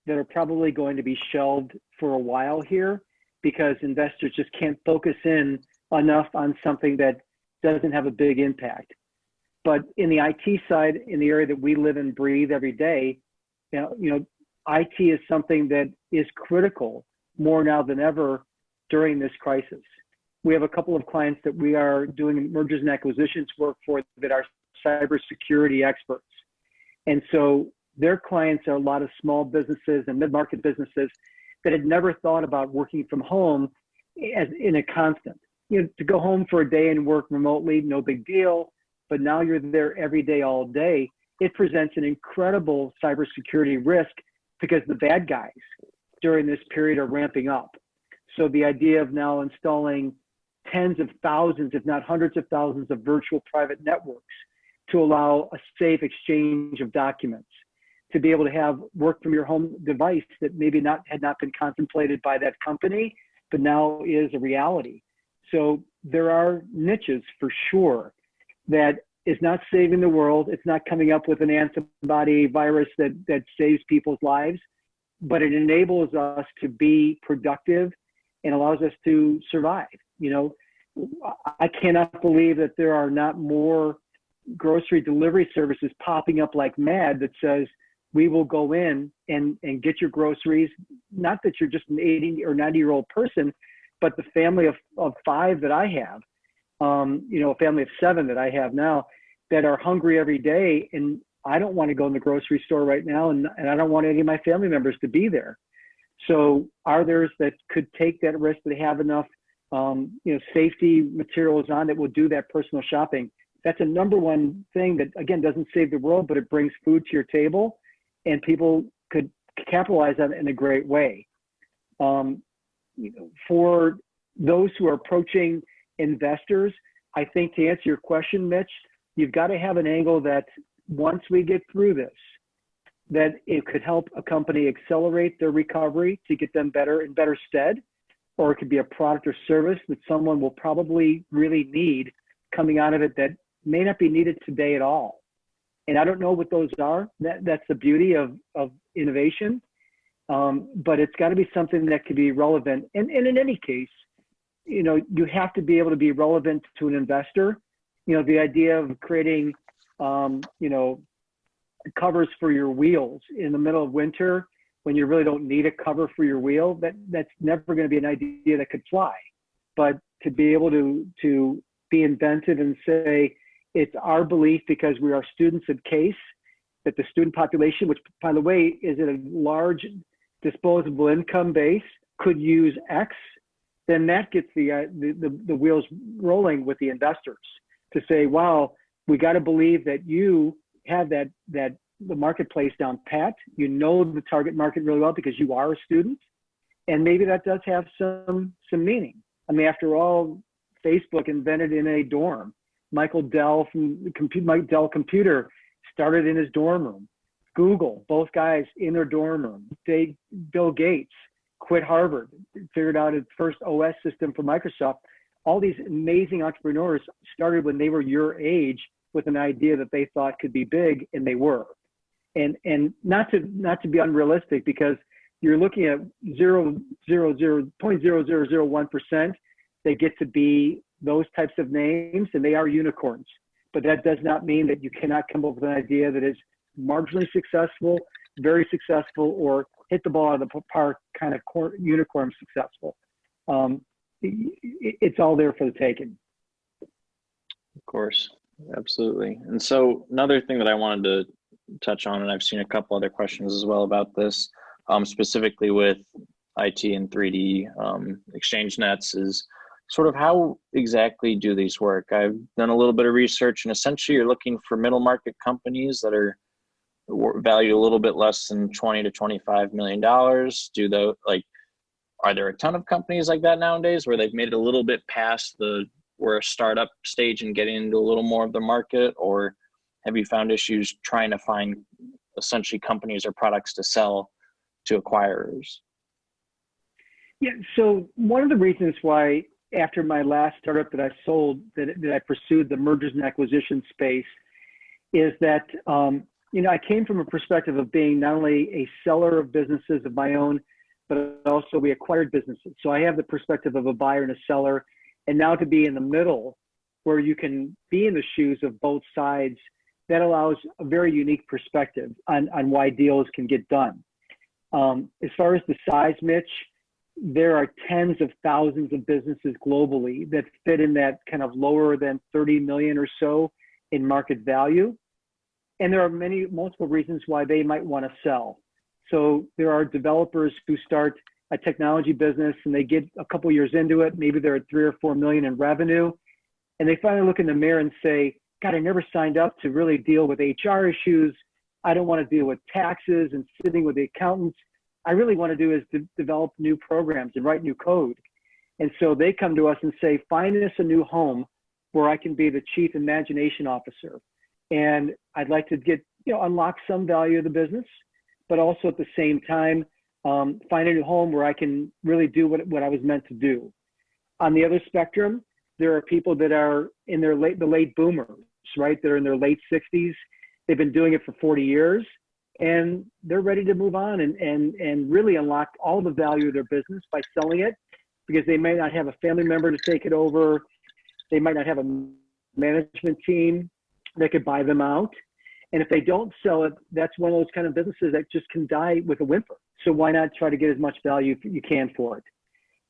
that are probably going to be shelved for a while here, because investors just can't focus in enough on something that doesn't have a big impact. But in the IT side, in the area that we live and breathe every day, you know, IT is something that is critical more now than ever during this crisis. We have a couple of clients that we are doing mergers and acquisitions work for that are cybersecurity experts. And so their clients are a lot of small businesses and mid-market businesses that had never thought about working from home as in a constant. You know, to go home for a day and work remotely, no big deal. But now you're there every day, all day. It presents an incredible cybersecurity risk, because the bad guys during this period are ramping up. So the idea of now installing tens of thousands, if not hundreds of thousands, of virtual private networks to allow a safe exchange of documents, to be able to have work from your home device that maybe had not been contemplated by that company, but now is a reality. So there are niches for sure that is not saving the world. It's not coming up with an antibody virus that saves people's lives, but it enables us to be productive and allows us to survive. You know, I cannot believe that there are not more grocery delivery services popping up like mad that says, we will go in and get your groceries. Not that you're just an 80 or 90-year-old person, but the family of 5 that I have, a family of 7 that I have now that are hungry every day, and I don't want to go in the grocery store right now, and I don't want any of my family members to be there. So are there that could take that risk, that they have enough safety materials on that will do that personal shopping? That's a number one thing that, again, doesn't save the world, but it brings food to your table, and people could capitalize on it in a great way. For those who are approaching investors, I think to answer your question, Mitch, you've got to have an angle that once we get through this, that it could help a company accelerate their recovery to get them better in better stead, or it could be a product or service that someone will probably really need coming out of it that may not be needed today at all. And I don't know what those are. That's the beauty of innovation. But it's got to be something that could be relevant. And in any case, you have to be able to be relevant to an investor. The idea of creating, covers for your wheels in the middle of winter when you really don't need a cover for your wheel, that's never going to be an idea that could fly. But to be able to be inventive and say, it's our belief, because we are students at Case, that the student population, which by the way is at a large disposable income base, could use X, then that gets the wheels rolling with the investors to say, wow, we got to believe that you have the marketplace down pat. You know the target market really well because you are a student, and maybe that does have some meaning. I mean, after all, Facebook invented in a dorm. Michael Dell from Dell Computer started in his dorm room. Google, both guys in their dorm room. Bill Gates quit Harvard, figured out his first OS system for Microsoft. All these amazing entrepreneurs started when they were your age with an idea that they thought could be big, and they were. And not to be unrealistic, because you're looking at 0.0001% that get to be those types of names, and they are unicorns. But that does not mean that you cannot come up with an idea that is marginally successful, very successful, or hit the ball out of the park kind of unicorn successful. It's all there for the taking. Of course, absolutely. And so another thing that I wanted to touch on, and I've seen a couple other questions as well about this, specifically with IT and 3D ExchangeNets, is sort of how exactly do these work? I've done a little bit of research, and essentially you're looking for middle market companies that are valued a little bit less than $20 to $25 million. Are there a ton of companies like that nowadays where they've made it a little bit past we're a startup stage and getting into a little more of the market? Or have you found issues trying to find essentially companies or products to sell to acquirers? Yeah, so one of the reasons why after my last startup that I sold, that I pursued the mergers and acquisition space, is that I came from a perspective of being not only a seller of businesses of my own, but also we acquired businesses. So I have the perspective of a buyer and a seller, and now to be in the middle where you can be in the shoes of both sides, that allows a very unique perspective on why deals can get done. As far as the size, Mitch, there are tens of thousands of businesses globally that fit in that kind of lower than 30 million or so in market value. And there are multiple reasons why they might want to sell. So there are developers who start a technology business and they get a couple years into it, maybe they're at 3 or 4 million in revenue, and they finally look in the mirror and say, God, I never signed up to really deal with HR issues. I don't want to deal with taxes and sitting with the accountants. I really want to do is develop new programs and write new code. And so they come to us and say, find us a new home where I can be the chief imagination officer. And I'd like to get, unlock some value of the business, but also at the same time, find a new home where I can really do what I was meant to do. On the other spectrum, there are people that are in the late boomers, right? They're in their late 60s. They've been doing it for 40 years. And they're ready to move on and really unlock all the value of their business by selling it, because they may not have a family member to take it over. They might not have a management team that could buy them out. And if they don't sell it, that's one of those kind of businesses that just can die with a whimper. So why not try to get as much value you can for it?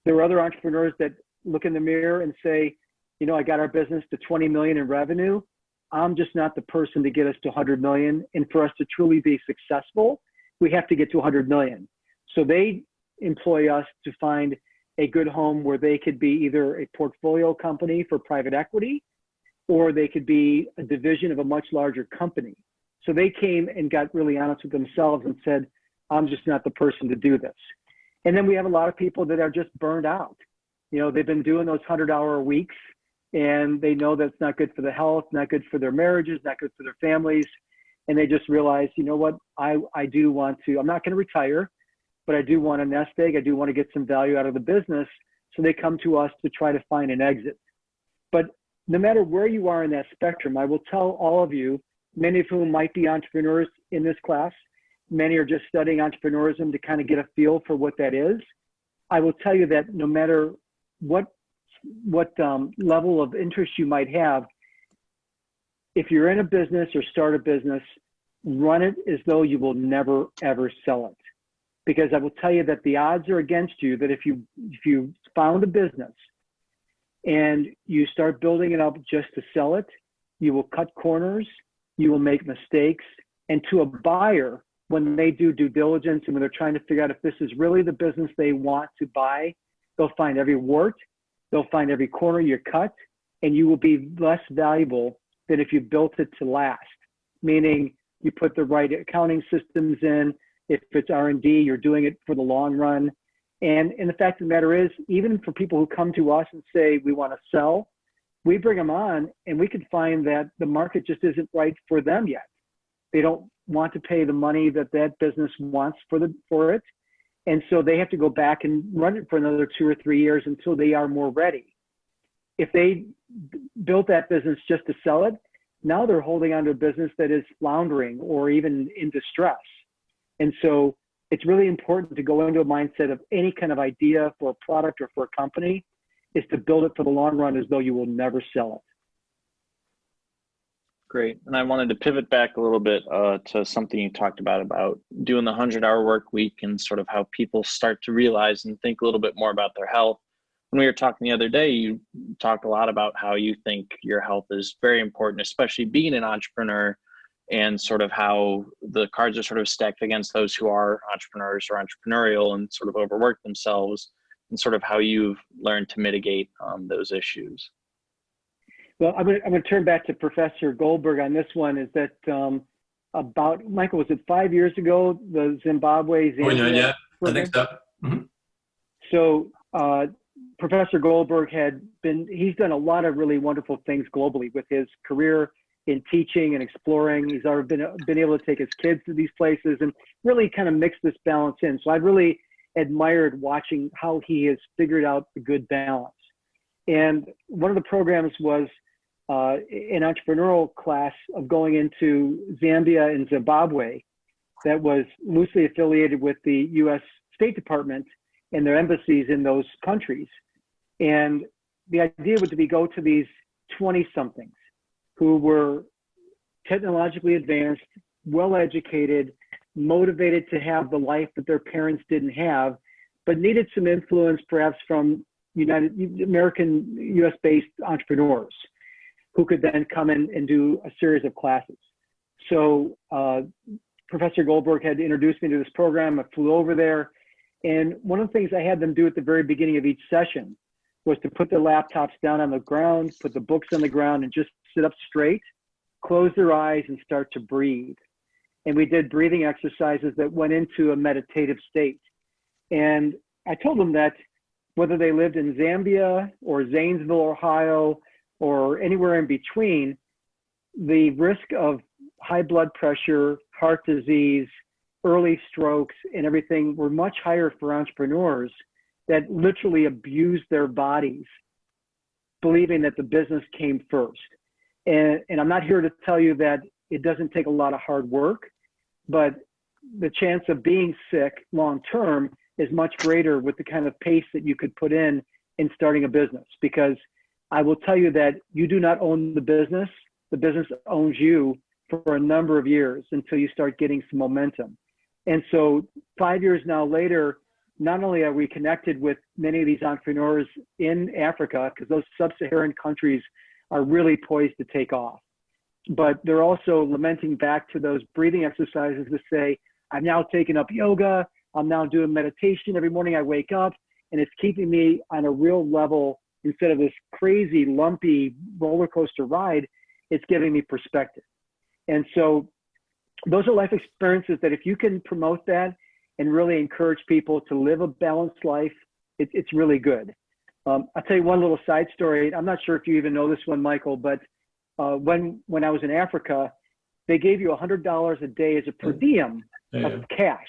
There are other entrepreneurs that look in the mirror and say, you know, I got our business to 20 million in revenue. I'm just not the person to get us to 100 million. And for us to truly be successful, we have to get to 100 million. So they employ us to find a good home where they could be either a portfolio company for private equity, or they could be a division of a much larger company. So they came and got really honest with themselves and said, I'm just not the person to do this. And then we have a lot of people that are just burned out. You know, they've been doing those 100-hour weeks, and they know that's not good for the health, not good for their marriages, not good for their families. And they just realize, you know what, I do want to, I'm not going to retire, but I do want a nest egg. I do want to get some value out of the business. So they come to us to try to find an exit. But no matter where you are in that spectrum, I will tell all of you, many of whom might be entrepreneurs in this class, many are just studying entrepreneurism to kind of get a feel for what that is. I will tell you that no matter what level of interest you might have, if you're in a business or start a business, run it as though you will never, ever sell it. Because I will tell you that the odds are against you, that if you found a business and you start building it up just to sell it, you will cut corners, you will make mistakes. And to a buyer, when they do due diligence and when they're trying to figure out if this is really the business they want to buy, they'll find every wart, they'll find every corner you cut, and you will be less valuable than if you built it to last. Meaning you put the right accounting systems in. If it's R&D, you're doing it for the long run. And the fact of the matter is, even for people who come to us and say, we want to sell, we bring them on and we can find that the market just isn't right for them yet. They don't want to pay the money that that business wants for it. And so they have to go back and run it for another 2 or 3 years until they are more ready. If they built that business just to sell it, now they're holding on to a business that is floundering or even in distress. And so it's really important to go into a mindset of any kind of idea for a product or for a company is to build it for the long run as though you will never sell it. Great. And I wanted to pivot back a little bit to something you talked about doing the 100-hour work week and sort of how people start to realize and think a little bit more about their health. When we were talking the other day, you talked a lot about how you think your health is very important, especially being an entrepreneur, and sort of how the cards are sort of stacked against those who are entrepreneurs or entrepreneurial and sort of overwork themselves, and sort of how you've learned to mitigate those issues. Well, I'm going to turn back to Professor Goldberg on this one. Is that about, Michael, was it 5 years ago, the Zimbabwe? Yeah, I think so. Mm-hmm. So Professor Goldberg he's done a lot of really wonderful things globally with his career in teaching and exploring. He's already been able to take his kids to these places and really kind of mix this balance in. So I've really admired watching how he has figured out the good balance. And one of the programs was an entrepreneurial class of going into Zambia and Zimbabwe that was loosely affiliated with the U.S. State Department and their embassies in those countries. And the idea would be go to these 20-somethings who were technologically advanced, well-educated, motivated to have the life that their parents didn't have, but needed some influence perhaps from American, US-based entrepreneurs who could then come in and do a series of classes. So Professor Goldberg had introduced me to this program. I flew over there. And one of the things I had them do at the very beginning of each session was to put their laptops down on the ground, put the books on the ground, and just sit up straight, close their eyes, and start to breathe. And we did breathing exercises that went into a meditative state. And I told them that whether they lived in Zambia or Zanesville, Ohio, or anywhere in between, the risk of high blood pressure, heart disease, early strokes, and everything were much higher for entrepreneurs that literally abused their bodies, believing that the business came first. And I'm not here to tell you that it doesn't take a lot of hard work, but the chance of being sick long-term is much greater with the kind of pace that you could put in starting a business. Because I will tell you that you do not own the business owns you for a number of years until you start getting some momentum. And so 5 years now later, not only are we connected with many of these entrepreneurs in Africa, because those sub-Saharan countries are really poised to take off, but they're also lamenting back to those breathing exercises to say, I've now taken up yoga, I'm now doing meditation every morning I wake up, and it's keeping me on a real level instead of this crazy, lumpy roller coaster ride. It's giving me perspective. And so those are life experiences that if you can promote that and really encourage people to live a balanced life, it's really good. I'll tell you one little side story. I'm not sure if you even know this one, Michael, but when I was in Africa, they gave you $100 a day as a per diem of cash.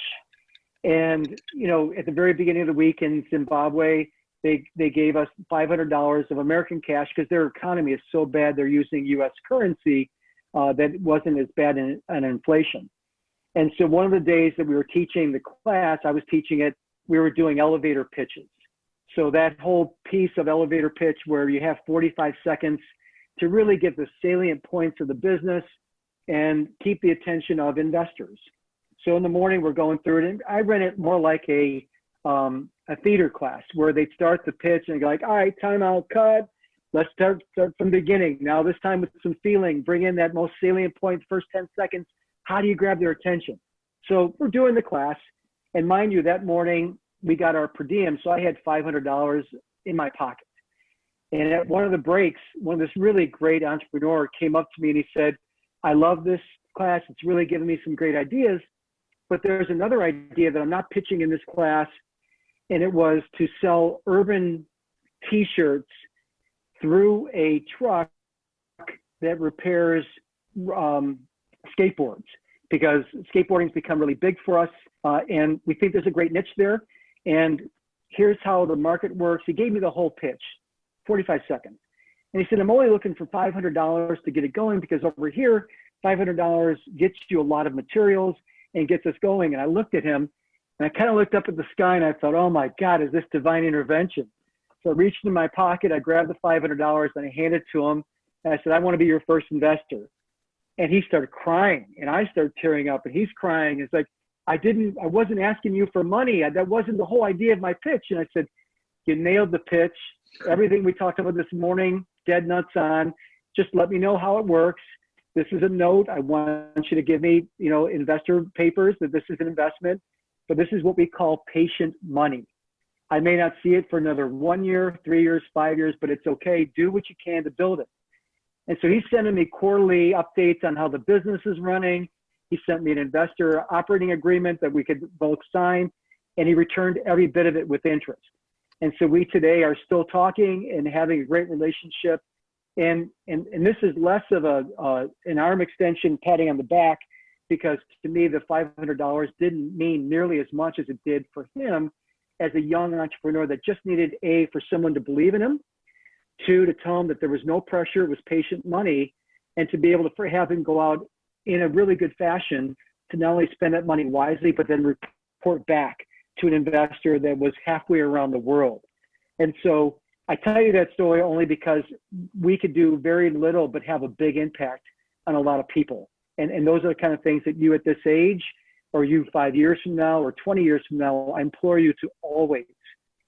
And, you know, at the very beginning of the week in Zimbabwe, they gave us $500 of American cash because their economy is so bad they're using US currency that wasn't as bad in inflation. And so one of the days that we were teaching the class, I was teaching it, we were doing elevator pitches. So that whole piece of elevator pitch where you have 45 seconds to really get the salient points of the business and keep the attention of investors. So in the morning we're going through it, and I ran it more like a theater class where they'd start the pitch and go like, all right, time out, cut. Let's start from the beginning. Now this time with some feeling, bring in that most salient point, first 10 seconds. How do you grab their attention? So we're doing the class, and mind you, that morning we got our per diem, so I had $500 in my pocket. And at one of the breaks, this really great entrepreneur came up to me and he said, I love this class. It's really given me some great ideas, but there's another idea that I'm not pitching in this class, and it was to sell urban t-shirts through a truck that repairs skateboards, because skateboarding's become really big for us, and we think there's a great niche there. And here's how the market works. He gave me the whole pitch, 45 seconds. And he said, I'm only looking for $500 to get it going, because over here, $500 gets you a lot of materials and gets us going. And I looked at him, and I kind of looked up at the sky, and I thought, oh my God, is this divine intervention? So I reached in my pocket, I grabbed the $500, and I handed it to him. And I said, I want to be your first investor. And he started crying, and I started tearing up, and he's crying. It's like, I wasn't asking you for money. That wasn't the whole idea of my pitch. And I said, you nailed the pitch. Everything we talked about this morning, dead nuts on. Just let me know how it works. This is a note. I want you to give me, you know, investor papers that this is an investment, but this is what we call patient money. I may not see it for another 1 year, 3 years, 5 years, but it's okay. Do what you can to build it. And so he's sending me quarterly updates on how the business is running. He sent me an investor operating agreement that we could both sign, and he returned every bit of it with interest. And so we today are still talking and having a great relationship. And this is less of an arm extension, patting on the back, because to me, the $500 didn't mean nearly as much as it did for him as a young entrepreneur that just needed for someone to believe in him, 2, to tell him that there was no pressure, it was patient money, and to be able to have him go out in a really good fashion to not only spend that money wisely, but then report back to an investor that was halfway around the world. And so I tell you that story only because we could do very little but have a big impact on a lot of people. And those are the kind of things that you at this age, or you 5 years from now, or 20 years from now, I implore you to always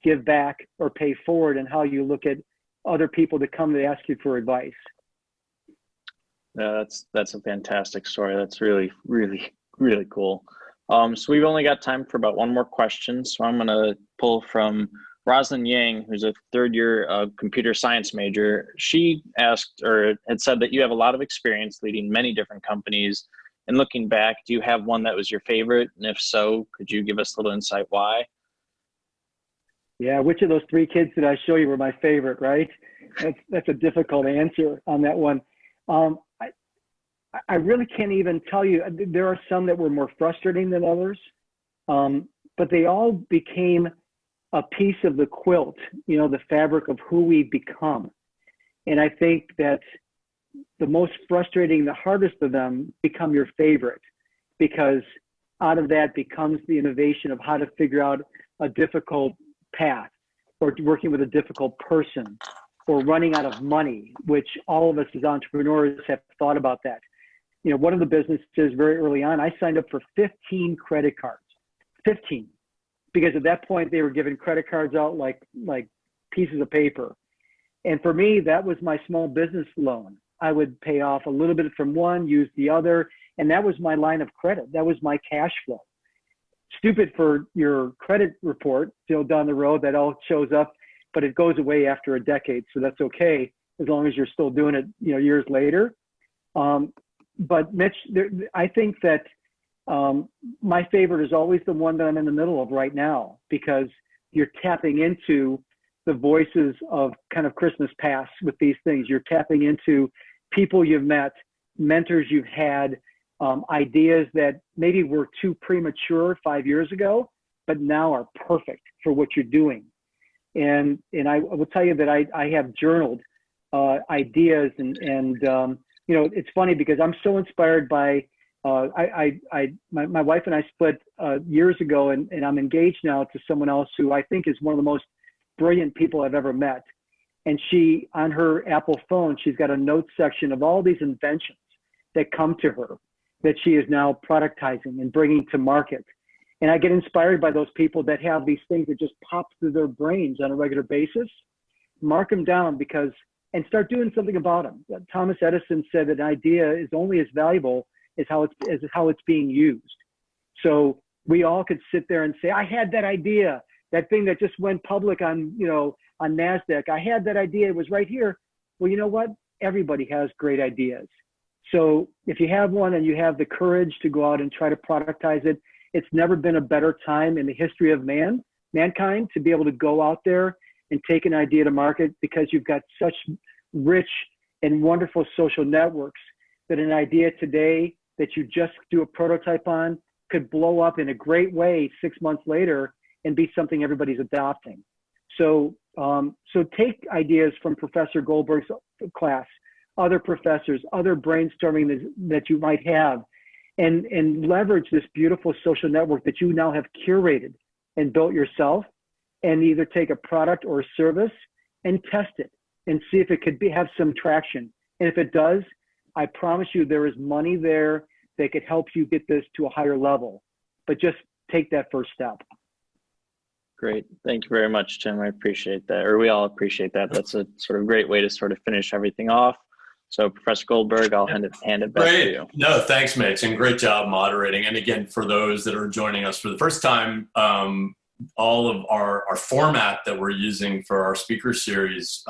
give back or pay forward in how you look at other people that come to ask you for advice. That's a fantastic story. That's really, really, really cool. So we've only got time for about one more question. So I'm going to pull from Roslyn Yang, who's a third-year computer science major. She asked, or had said, that you have a lot of experience leading many different companies. And looking back, do you have one that was your favorite? And if so, could you give us a little insight why? Yeah, which of those 3 kids did I show you were my favorite, right? That's a difficult answer on that one. I really can't even tell you. There are some that were more frustrating than others, but they all became a piece of the quilt, you know, the fabric of who we become. And I think that the most frustrating, the hardest of them become your favorite, because out of that becomes the innovation of how to figure out a difficult path, or working with a difficult person, or running out of money, which all of us as entrepreneurs have thought about that. You know, one of the businesses very early on, I signed up for 15 credit cards, 15. because at that point they were giving credit cards out like pieces of paper. And for me, that was my small business loan. I would pay off a little bit from one, use the other, and that was my line of credit. That was my cash flow. Stupid for your credit report, down the road, that all shows up, but it goes away after a decade, so that's okay as long as you're still doing it, years later. But Mitch, I think that my favorite is always the one that I'm in the middle of right now, because you're tapping into the voices of kind of Christmas past with these things. You're tapping into people you've met, mentors you've had, ideas that maybe were too premature 5 years ago, but now are perfect for what you're doing. And I will tell you that I have journaled ideas, and it's funny because I'm so inspired by my wife and I split years ago, and I'm engaged now to someone else who I think is one of the most brilliant people I've ever met. And she, on her Apple phone, she's got a note section of all these inventions that come to her that she is now productizing and bringing to market. And I get inspired by those people that have these things that just pop through their brains on a regular basis. Mark them down, and start doing something about them. Thomas Edison said that an idea is only as valuable as how it's being used. So we all could sit there and say, I had that idea, that thing that just went public on NASDAQ. I had that idea, it was right here. Well, you know what? Everybody has great ideas. So if you have one and you have the courage to go out and try to productize it, it's never been a better time in the history of mankind to be able to go out there and take an idea to market, because you've got such rich and wonderful social networks that an idea today that you just do a prototype on could blow up in a great way 6 months later and be something everybody's adopting. So take ideas from Professor Goldberg's class, other professors, other brainstorming that you might have, and leverage this beautiful social network that you now have curated and built yourself, and either take a product or a service and test it and see if it could have some traction. And if it does, I promise you there is money there that could help you get this to a higher level. But just take that first step. Great. Thank you very much, Tim. I appreciate that, or we all appreciate that. That's a sort of great way to sort of finish everything off. So Professor Goldberg, I'll hand it back to you. No, thanks, Mitch, and great job moderating. And again, for those that are joining us for the first time, all of our format that we're using for our speaker series,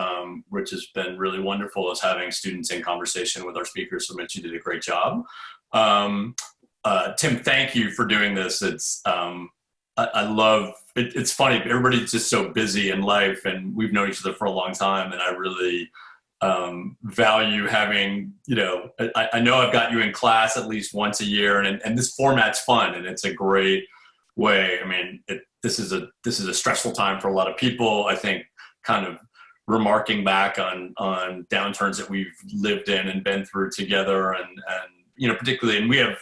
which has been really wonderful, is having students in conversation with our speakers. So Mitch, you did a great job. Tim, thank you for doing this. I love it. It's funny, everybody's just so busy in life, and we've known each other for a long time, and I really value having, I know I've got you in class at least once a year, and this format's fun, and it's a great way. I mean, this is a stressful time for a lot of people. I think kind of remarking back on downturns that we've lived in and been through together, and particularly, and we have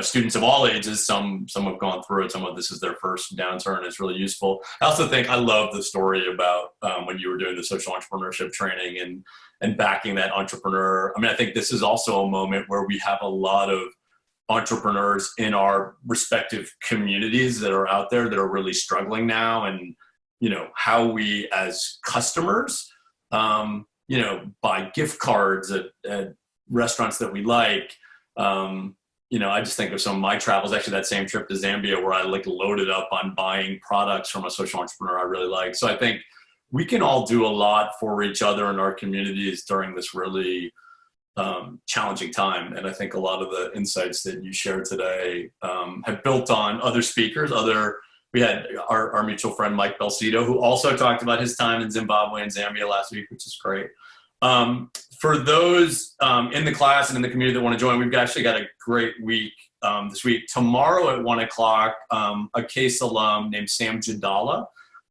students of all ages. Some have gone through it. Some of this is their first downturn. It's really useful. I also think I love the story about when you were doing the social entrepreneurship training and backing that entrepreneur. I mean, I think this is also a moment where we have a lot of entrepreneurs in our respective communities that are out there that are really struggling now, and how we as customers buy gift cards at restaurants that we like. I just think of some of my travels, actually that same trip to Zambia, where I loaded up on buying products from a social entrepreneur I really like. So I think we can all do a lot for each other in our communities during this really challenging time. And I think a lot of the insights that you shared today have built on other speakers. We had our mutual friend, Mike Belcito, who also talked about his time in Zimbabwe and Zambia last week, which is great. For those in the class and in the community that want to join, we've actually got a great week this week. Tomorrow at 1 o'clock, a CASE alum named Sam Jadala,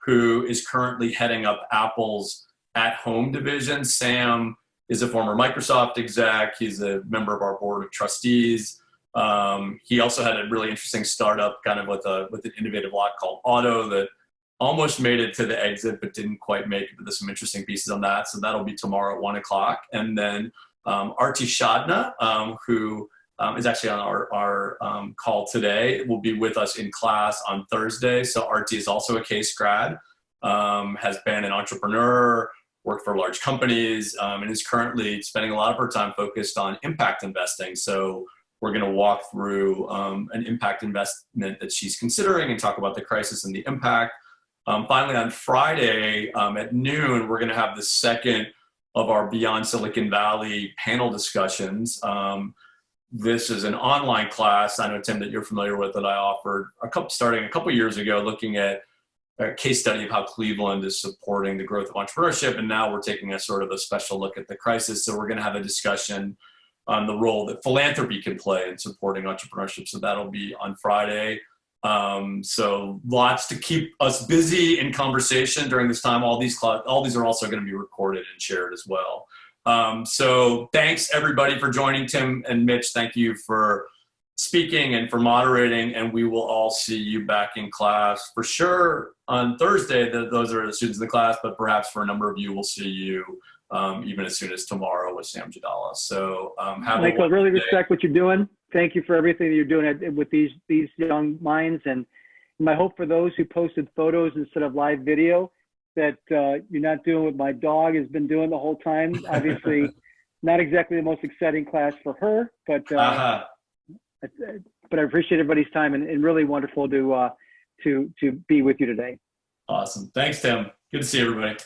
who is currently heading up Apple's at-home division. Sam is a former Microsoft exec. He's a member of our board of trustees. He also had a really interesting startup kind of with an innovative lock called Auto that almost made it to the exit, but didn't quite make it. But there's some interesting pieces on that. So that'll be tomorrow at 1 o'clock. And then Arti Shadna, who is actually on our call today. Will be with us in class on Thursday. So Artie is also a Case grad, has been an entrepreneur, worked for large companies, and is currently spending a lot of her time focused on impact investing. So we're going to walk through an impact investment that she's considering and talk about the crisis and the impact. Finally, on Friday at noon, we're going to have the second of our Beyond Silicon Valley panel discussions. This is an online class, I know, Tim, that you're familiar with, that I offered starting a couple years ago, looking at a case study of how Cleveland is supporting the growth of entrepreneurship. And now we're taking a sort of a special look at the crisis. So we're going to have a discussion on the role that philanthropy can play in supporting entrepreneurship. So that'll be on Friday. So lots to keep us busy in conversation during this time. All these are also going to be recorded and shared as well. So thanks everybody for joining. Tim and Mitch, thank you for speaking and for moderating, and we will all see you back in class for sure on Thursday. Those are the students in the class, but perhaps for a number of you, we'll see you even as soon as tomorrow with Sam Jadala. So Michael, I really respect what you're doing. Thank you for everything that you're doing with these young minds. And my hope for those who posted photos instead of live video, that you're not doing what my dog has been doing the whole time. Obviously, not exactly the most exciting class for her, but I appreciate everybody's time, and really wonderful to be with you today. Awesome. Thanks, Tim. Good to see everybody.